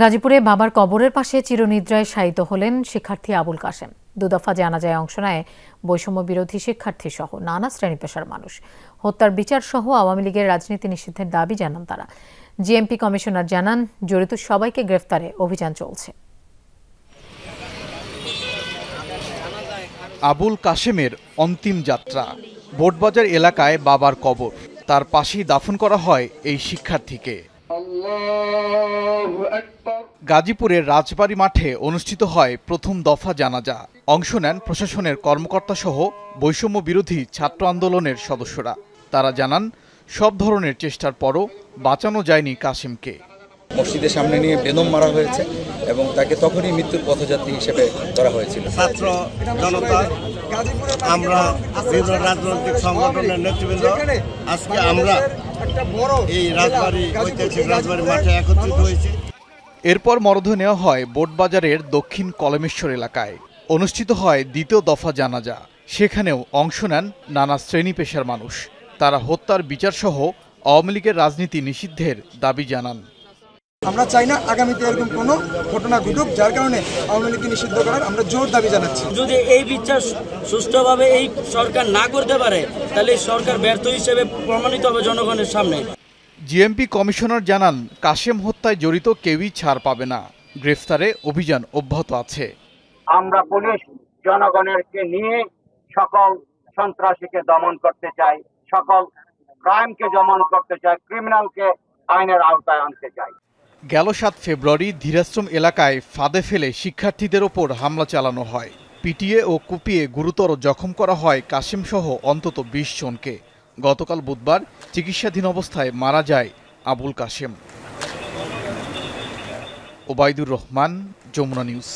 গাজীপুরে বাবার কবরের পাশে চিরনিদ্রায় শায়িত হলেন শিক্ষার্থী আবুল কাশেম। দুদফা জানাজায় অংশ নেয় বৈষম্য বিরোধী শিক্ষার্থী সহ নানা শ্রেণী পেশার মানুষ। হত্যার বিচার সহ আওয়ামী লীগের রাজনীতি নিষিদ্ধের দাবি জানান তারা। জিএমপি কমিশনার জানান, জড়িত সবাইকে গ্রেফতারে অভিযান চলছে। আবুল কাশেমের অন্তিম যাত্রা। বোটবাজার এলাকায় বাবার কবর, তার পাশেই দাফন করা হয় এই শিক্ষার্থীকে। গাজীপুরের রাজবাড়ী মাঠে অনুষ্ঠিত হয় প্রথম দফা জানাজা। অংশ নেন প্রশাসনের কর্মকর্তা সহ বৈষম্য বিরোধী ছাত্র আন্দোলনের সদস্যরা। তারা জানান, সব ধরনের চেষ্টার পরও বাঁচানো যায়নি কাশেমকে। মসজিদের সামনে নিয়ে বেদম মারা হয়েছে এবং তাকে তখনই মৃত্যুর পথযাত্রী হিসেবে করা হয়েছিল। ছাত্র জনতা, আমরা বিভিন্ন রাজনৈতিক সংগঠনের নেতৃবৃন্দ আজকে আমরা এই ঐতিহাসিক রাজবাড়ী মাঠে একত্রিত হয়েছি। এরপর মরদেহ নেওয়া হয় বোটবাজারের দক্ষিণ কলমেশ্বর এলাকায়। অনুষ্ঠিত হয় দ্বিতীয় দফা জানাজা। সেখানেও অংশ নেন নানা শ্রেণী পেশার মানুষ। তারা হত্যার বিচার সহ আওয়ামী লীগের রাজনীতি নিষিদ্ধের দাবি জানান। আমরা চাই না আগামীতে এরকম কোনো ঘটনা ঘটুক, যার কারণে আওয়ামী লীগকে নিষিদ্ধ করার আমরা জোর দাবি জানাচ্ছি। যদি এই বিচার সুষ্ঠুভাবে এই সরকার না করতে পারে, তাহলে সরকার ব্যর্থ হিসেবে প্রমাণিত হবে জনগণের সামনে। জিএমপি কমিশনার জানান, কাশেম হত্যায় জড়িত কেউই ছাড় পাবে না। গ্রেফতারে অভিযান অব্যাহত আছে। আমরা পুলিশ জনগণেরকে নিয়ে সকল সন্ত্রাসীকে দমন করতে চাই, সকল ক্রাইমকে দমন করতে চাই, ক্রিমিনালকে আইনের আওতায় আনতে চাই। গেল 7 ফেব্রুয়ারি ধীরাশ্রম এলাকায় ফাঁদে ফেলে শিক্ষার্থীদের ওপর হামলা চালানো হয়। পিটিয়ে ও কুপিয়ে গুরুতর জখম করা হয় কাশেম সহ অন্তত 20 জনকে। গতকাল বুধবার চিকিৎসাধীন অবস্থায় মারা যায় আবুল কাশেম। ওবায়দুর রহমান, যমুনা নিউজ।